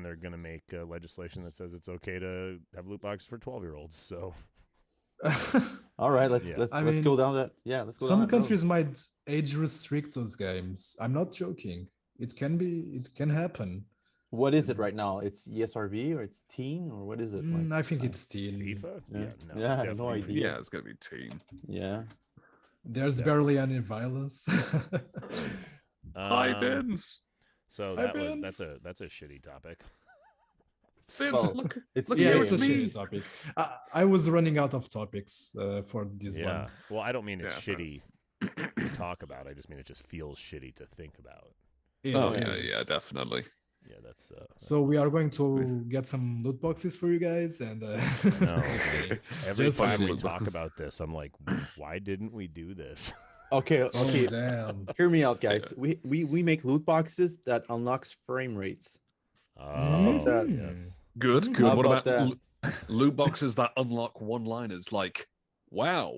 they're going to make legislation that says it's okay to have loot boxes for 12-year-olds. So. All right, let's go down that. Yeah, let's go. Some countries might age restrict those games. I'm not joking. It can happen. What is it right now? It's ESRB or it's teen or what is it? I think it's teen. FIFA? Yeah, I have no idea. Yeah, it's gonna be teen. Yeah. There's barely any violence. Hi, Vince. So that's a shitty topic. Vince, it's a shitty topic. I was running out of topics for this one. Yeah. Well, I don't mean it's shitty to talk about. I just mean it just feels shitty to think about. Yeah, definitely. Yeah, that's. So we are going to get some loot boxes for you guys, and no, every time we talk about this, I'm like, why didn't we do this? Okay. Damn. Hear me out, guys. We make loot boxes that unlocks frame rates. Oh, yes. Good. How What about that? loot boxes that unlock one-liners like, wow,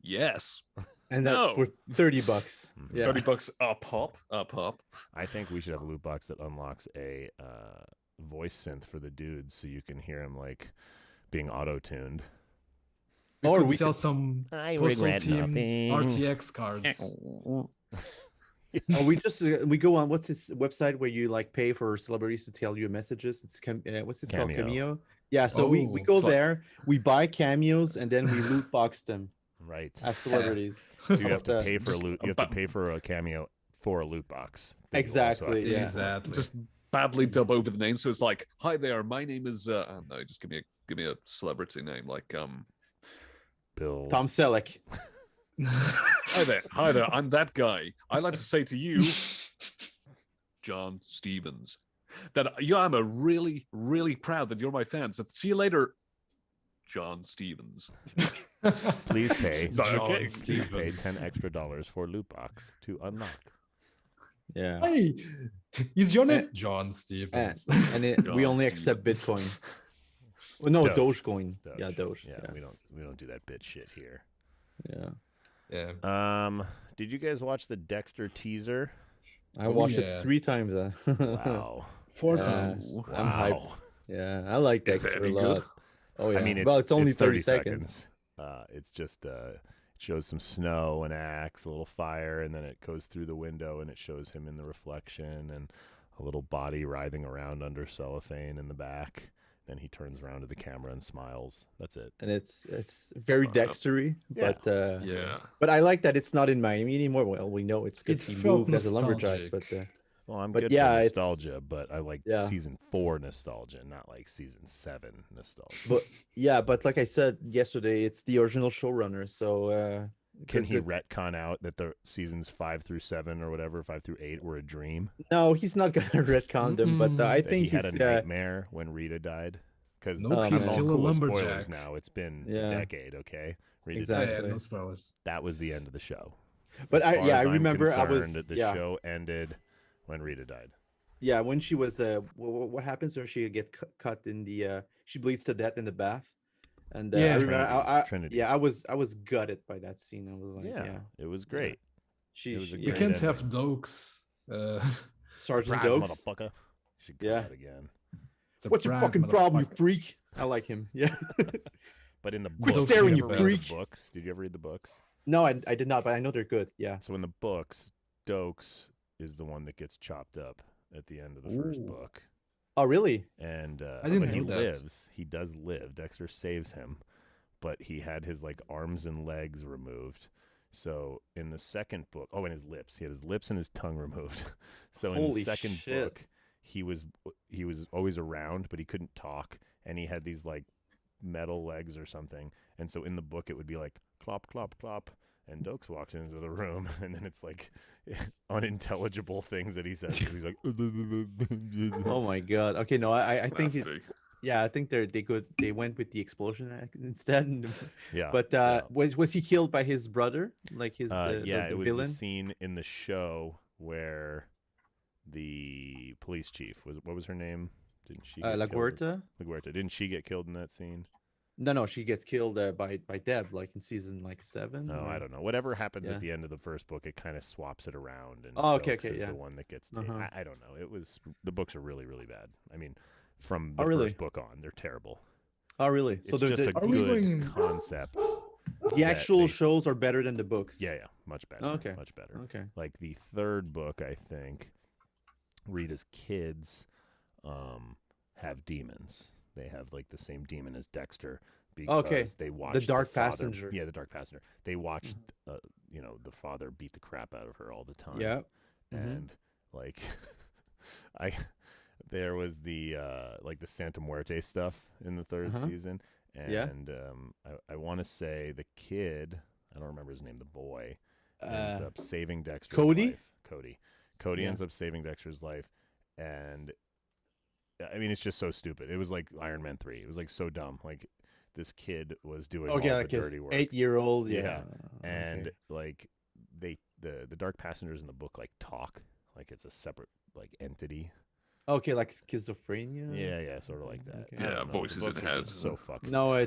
yes. And that's for $30. Yeah. $30 a pop. A pop. I think we should have a loot box that unlocks a voice synth for the dudes, so you can hear him like being auto-tuned. Or we sell some Postal Teams nothing. RTX cards. We go on what's this website where you like pay for celebrities to tell you messages? It's what's this called? Cameo. Yeah, so we go there, we buy cameos, and then we loot box them. Right. As celebrities. So you have to pay for a loot. You have to pay for a cameo for a loot box. Exactly. Yeah. Exactly. Just badly dub over the name, so it's like, "Hi there, my name is." No, just give me a celebrity name like Bill. Tom Selleck. Hi there, I'm that guy. I like to say to you, John Stevens, that I'm a really, really proud that you're my fan. So see you later, John Stevens. Please pay. Okay. Please pay $10 extra for loot box to unlock. Yeah. Hey, is your name John Stevens? And we only accept Bitcoin. Well, no, Dogecoin. Yeah, Doge. Yeah, we don't do that bit shit here. Yeah. Yeah. Did you guys watch the Dexter teaser? I watched it 3 times. Wow. 4 times. I'm hyped. Yeah, I like Dexter a lot. Good? Oh yeah. I mean, it's only 30 seconds. It's just it shows some snow, an axe, a little fire, and then it goes through the window and it shows him in the reflection and a little body writhing around under cellophane in the back. Then he turns around to the camera and smiles. That's it. And it's very Dextery, but But I like that it's not in Miami anymore. Well, we know it's because he moved as a lumberjack, but well, I'm but good yeah, for nostalgia, but I like Yeah. season 4 nostalgia, not like season 7 nostalgia. but yeah, but like I said yesterday, it's the original showrunner. So Can he retcon out that the seasons 5 through 7 or whatever, 5 through 8 were a dream? No, he's not gonna retcon them. But I That think he had a he's nightmare when Rita died. Because Nope, he's still a lumberjack. now. It's been a decade. Okay, Rita Exactly. died. Yeah, no spoilers. That was the end of the show. But As far I as I'm remember I was concerned, the show ended when Rita died. Yeah, when she was what happens when she get cut in the she bleeds to death in the bath, and I remember Trinity. I was gutted by that scene. I was like, yeah, it was great. You can't have Dokes. Sergeant Surprise, Dokes. motherfucker. Should come out again. What's your fucking problem, you freak? I like him. Yeah. But in the Quit books, staring, did you you ever read freak. the books? Did you ever read the books? No, I did not, but I know they're good. Yeah. So in the books, Dokes is the one that gets chopped up at the end of the first book. Oh, really? And I didn't but he know that. lives. He does live. Dexter saves him, but he had his like arms and legs removed. So in the second book, and his lips. He had his lips and his tongue removed. So in the Holy second shit. book, he was always around, but he couldn't talk, and he had these like metal legs or something. And so in the book, it would be like clop, clop, clop. And Dokes walks into the room, and then it's like unintelligible things that he says. He's like, Oh my god. Okay, no, I think Nasty. I think they went with the explosion instead. Yeah. But was he killed by his brother? Like his the it was villain? the scene in the show where the police chief what was her name? Didn't she? Get killed? LaGuerta? LaGuerta. Didn't she get killed in that scene? No, she gets killed by Deb, like in season 7. No, or- I don't know. Whatever happens Yeah. at the end of the first book, it kind of swaps it around. And Oh, okay, Dokes is yeah. the one that gets. Uh-huh. I don't know. The books are really, really bad. I mean, from Oh, the really? first book on, they're terrible. Oh, really? It's just a Are we good going- concept. The that actual they- shows are better than the books. Yeah, much better. Okay. Much better. Okay. Like the third book, I think, Rita's kids have demons. They have like the same demon as Dexter because they watched Dark father- Passenger. Yeah, the Dark Passenger. They watched, the father beat the crap out of her all the time. Yeah. And like, there was the like the Santa Muerte stuff in the third season, and I want to say the kid, I don't remember his name, the boy, ends up saving Dexter's Cody? life. Cody ends up saving Dexter's life, and I mean it's just so stupid. It was like Iron Man 3. It was like so dumb. Like this kid was doing all the like his dirty work. 8-year-old. Yeah. Yeah. And like the Dark Passengers in the book like talk like it's a separate like entity. Okay, like schizophrenia. Yeah, sort of like that. Okay. I Yeah, don't know. voices The in book the is head. just so fucking No, bad.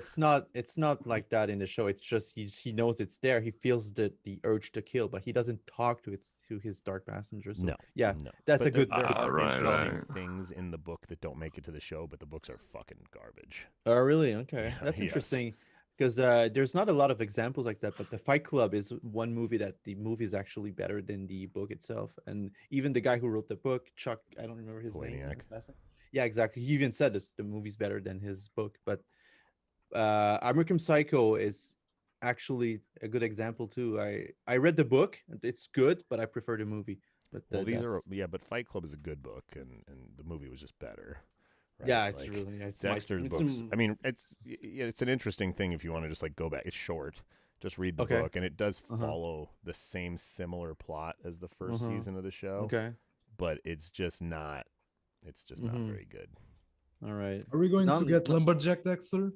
it's not like that in the show. It's just he knows it's there. He feels the urge to kill, but he doesn't talk to his dark passenger. So No, yeah, no. that's But a good. There Ah, are right, interesting right. things in the book that don't make it to the show, but the books are fucking garbage. Oh, really? Okay, Yeah, that's yes. interesting. Because there's not a lot of examples like that, but the Fight Club is one movie that the movie is actually better than the book itself. And even the guy who wrote the book, Chuck, I don't remember his name. Palahniuk. his last name. Yeah, exactly. He even said this, the movie's better than his book. But American Psycho is actually a good example too. I read the book, and it's good, but I prefer the movie. But Well, these are that's- but Fight Club is a good book, and the movie was just better. Right? yeah, it's Like, really it's Dexter's it's books. I mean, it's an interesting thing if you want to just like go back. It's short. Just read the Okay. book, and it does Uh-huh. follow the same similar plot as the 1st Uh-huh. season of the show. okay. But it's just not. It's just not Mhm. very good. All right. Are we going to None- get Lumberjack Dexter?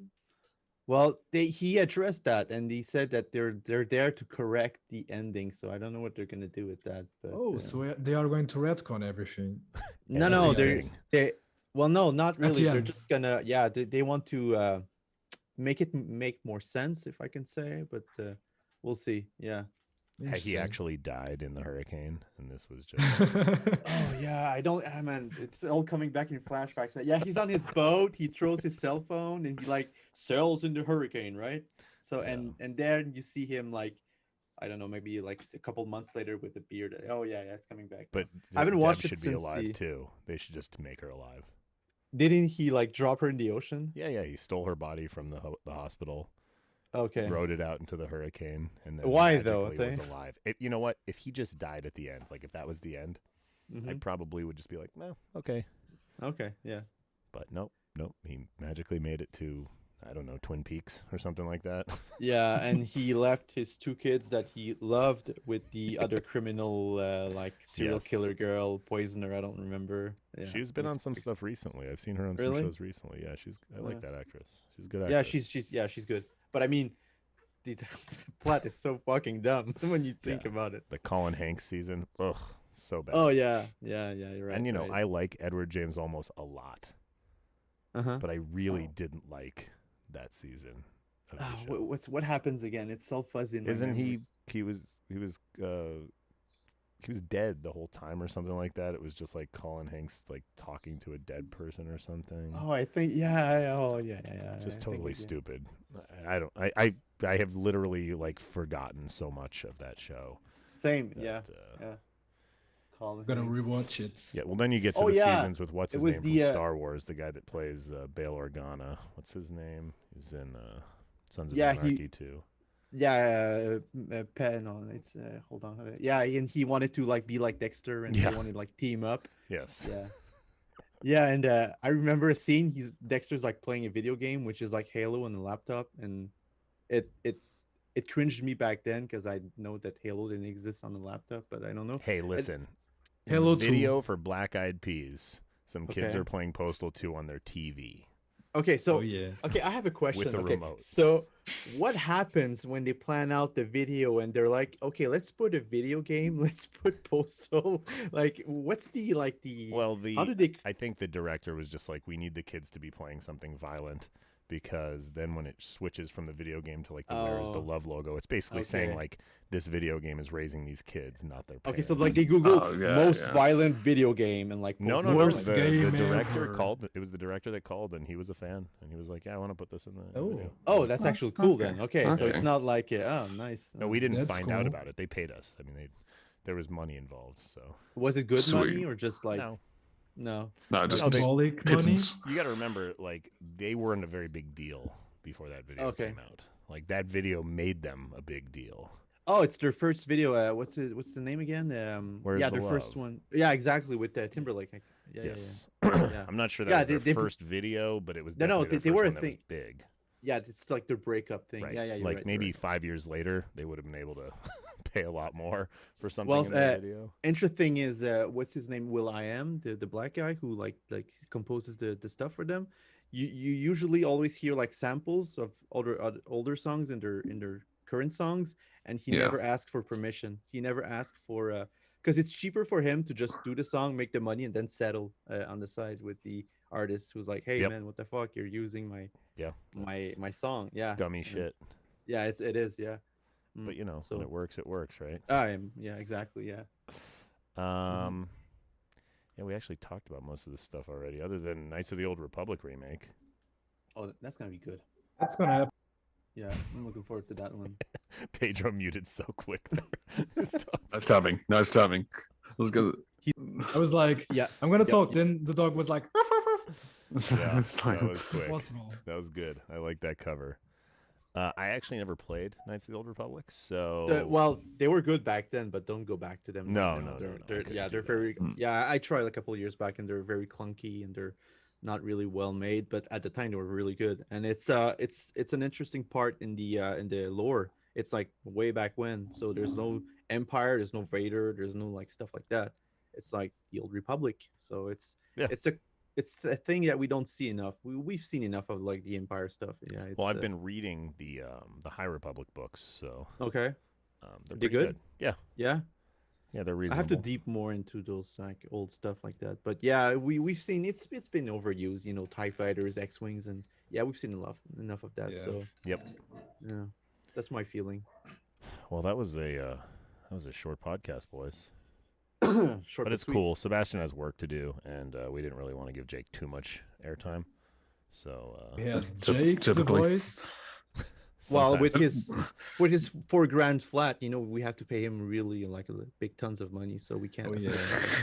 Well, he addressed that, and he said that they're there to correct the ending. So I don't know what they're gonna do with that. But Oh, so they are going to retcon everything. no, at no, the there's ending. they. Well, no, not At really. the They're end. just gonna they want to make it make more sense, if I can say. But we'll see. Yeah. He Interesting. actually died in the hurricane, and this was just. Oh yeah, I don't. Man, it's all coming back in flashbacks. Yeah, he's on his boat. He throws his cell phone, and he like sails in the hurricane, right? So Yeah. and there you see him like, I don't know, maybe like a couple months later with a beard. Oh yeah, it's coming back. But I haven't Deb watched it should be since alive the- too. They should just make her alive. Didn't he like drop her in the ocean? Yeah. He stole her body from the hospital, Okay. rode it out into the hurricane, and then Why, though? magically was Say? alive. You know what? If he just died at the end, like if that was the end, I Mhm. probably would just be like, no, okay. Okay. Yeah. But nope. He magically made it to, I don't know, Twin Peaks or something like that. Yeah, and he left his two kids that he loved with the other criminal, like serial Yes. killer girl, poisoner. I don't remember. Yeah, She's been it on was some fixed. stuff recently. I've seen her on Really? some shows recently. Yeah, I like Yeah. that actress. She's a good actress. Yeah, she's good. But I mean, the plot is so fucking dumb when you think Yeah. about it. The Colin Hanks season. Ugh, so bad. Oh yeah, you're right. And you know, right. I like Edward James Olmos a lot, uh-huh. but I really didn't like that season of the show. What happens again? It's so fuzzy. In my Isn't memory. he was dead the whole time or something like that? It was just like Colin Hanks like talking to a dead person or something. Oh, I think yeah. Oh yeah. Just I think totally it- yeah. stupid. I have literally like forgotten so much of that show. Same. that, Yeah. uh, Yeah. Colin I'm gonna Hanks. rewatch it. Yeah, well, then you get to Oh, the yeah. seasons with what's It his was name the, from Star Wars, the guy that plays Bail Organa. What's his name? He's in Sons of Yeah, he- Anarchy too. Yeah, Penn on it's hold on. Yeah, and he wanted to like be like Dexter, and Yeah. they wanted to like team up. Yes. Yeah. Yeah, and I remember a scene. Dexter's like playing a video game, which is like Halo on the laptop, and it cringed me back then because I know that Halo didn't exist on the laptop, but I don't know. Hey, listen. In Halo the 2. video for Black Eyed Peas, some kids Okay. are playing Postal 2 on their TV. Okay, so Oh yeah. okay, I have a question. the okay, remote. so what happens when they plan out the video and they're like, okay, let's put a video game, let's put Postal. Like, what's the like the? Well, how did they? I think the director was just like, we need the kids to be playing something violent because then when it switches from the video game to like the Where is the Oh. Love logo, it's basically saying Okay. like this video game is raising these kids, not their Okay, parents. so like they Google Oh, yeah, most yeah. violent video game and like No, Postal. no, Worst the game director ever. called. It was the director that called, and he was a fan, and he was like, "Yeah, I want to put this in the video." Oh, that's actually cool okay. then. Okay, so Okay. it's not like oh, nice. No, we didn't That's find out cool. about it. They paid us. I mean, there was money involved, so Was it good money Sweet. or just like no. no? No, just No, they- Symbolic money. pittance. You got to remember, like they weren't a very big deal before that video Okay. came out. Like that video made them a big deal. Oh, it's their first video. What's the name again? Where's yeah, the their first Love? one. Yeah, exactly with Timberlake. Yeah, Yes, yeah. I'm not sure that Yeah, was their they- first video, but it was No, no, definitely they their were first a one that was thing. big. Yeah, it's like their breakup thing. Right. Yeah, you're like right, maybe you're right. 5 years later, they would have been able to pay a lot more for something Well, in that video. Interesting is what's his name? Will I Am, the black guy who like composes the stuff for them. You usually always hear like samples of older songs in their current songs, and he Yeah. never asked for permission. He never asked for because it's cheaper for him to just do the song, make the money, and then settle on the side with the artist who's like, hey man, what the fuck, you're using my song. Scummy shit. Yeah, it is. Yeah. But you know, so when it works, right? Exactly. Yeah. Yeah, we actually talked about most of this stuff already, other than Knights of the Old Republic remake. Oh, that's gonna be good. That's gonna happen. Yeah, I'm looking forward to that one. Pedro muted so quick. Nice timing. Let's go. I was like, I'm gonna talk. Then the dog was like, ruff, ruff, ruff. Yeah, that was quick. Possible. That was good. I like that cover. I actually never played Knights of the Old Republic, so well, they were good back then, but don't go back to them. No, they're very. Yeah, I tried a couple of years back, and they're very clunky, and they're not really well made. But at the time, they were really good, and it's an interesting part in the lore. It's like way back when, so there's no Empire, there's no Vader, there's no like stuff like that. It's like the Old Republic, so it's the thing that we don't see enough. We've seen enough of like the Empire stuff. Yeah. Well, I've been reading the High Republic books, so okay. They're pretty good. Yeah, they're reasonable. I have to deep more into those like old stuff like that. But yeah, we've seen it's been overused. You know, TIE fighters, X-wings, and yeah, we've seen enough of that. Yeah. So yep. Yeah, that's my feeling. Well, that was a short podcast, boys. Short, but it's cool. Sebastian has work to do, and we didn't really want to give Jake too much airtime. So yeah, Jake, the voice. Well, with his $4,000 flat, you know, we have to pay him really like big tons of money, so we can't. Oh yeah,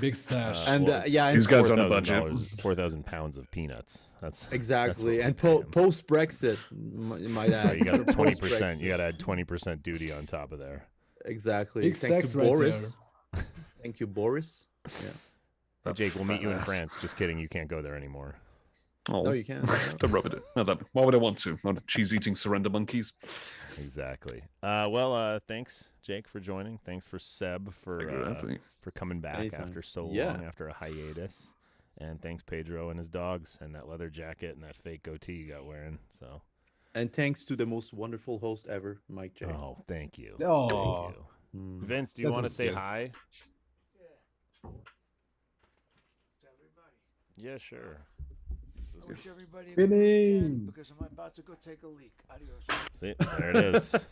big stash. And these guys on a budget. 4,000 pounds of peanuts. That's exactly. And post Brexit, might add. So you got 20%. You got to add 20% duty on top of there. Exactly. Big Thanks to right Boris. Thank you, Boris. Yeah. Hey, Jake, we'll meet you in France. Just kidding. You can't go there anymore. Oh, no, you can't. Don't rub it. Why would I want to? Not cheese-eating surrender monkeys. Exactly. Thanks, Jake, for joining. Thanks for Seb for coming back Anytime. After so long, after a hiatus. And thanks, Pedro and his dogs, and that leather jacket and that fake goatee you got wearing. So. And thanks to the most wonderful host ever, Mike J. Oh, thank you. Oh. Thank you. Vince, do you want to say hi? Yeah. To everybody. Yeah, sure. I wish everybody a Winning. good weekend because I'm about to go take a leak. Adios. See, there it is.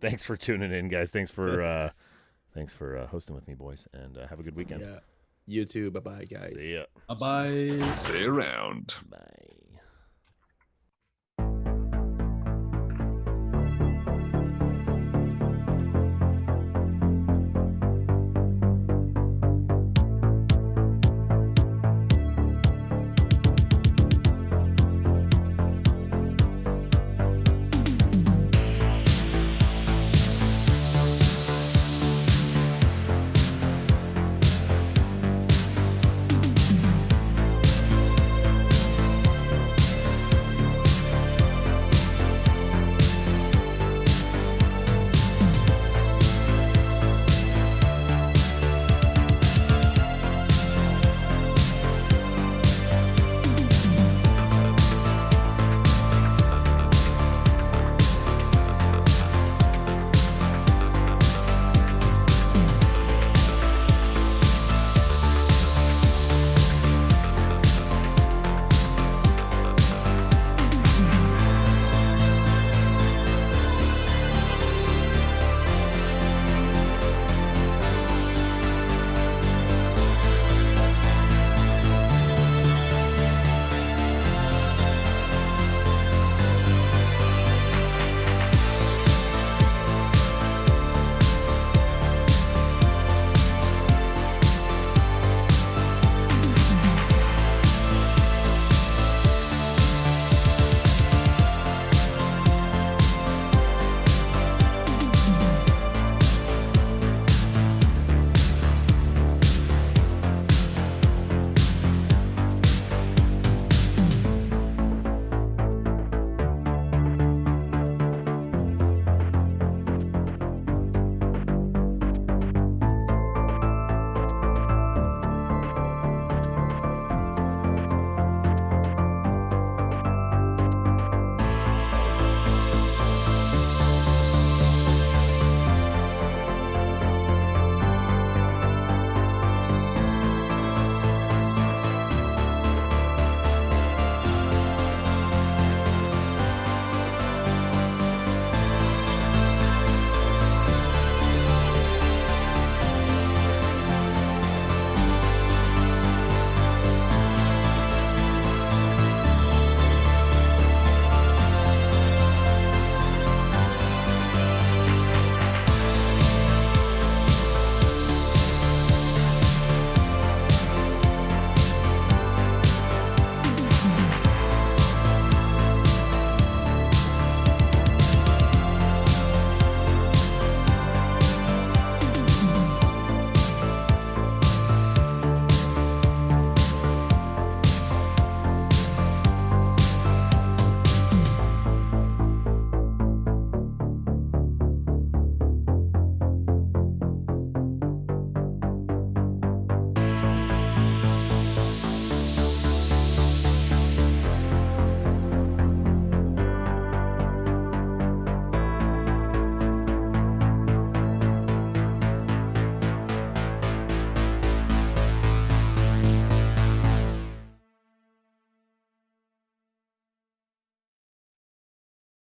Thanks for tuning in, guys. Thanks for hosting with me, boys, and have a good weekend. Yeah. You too. Bye-bye, guys. See ya. Bye-bye. See you around. Bye.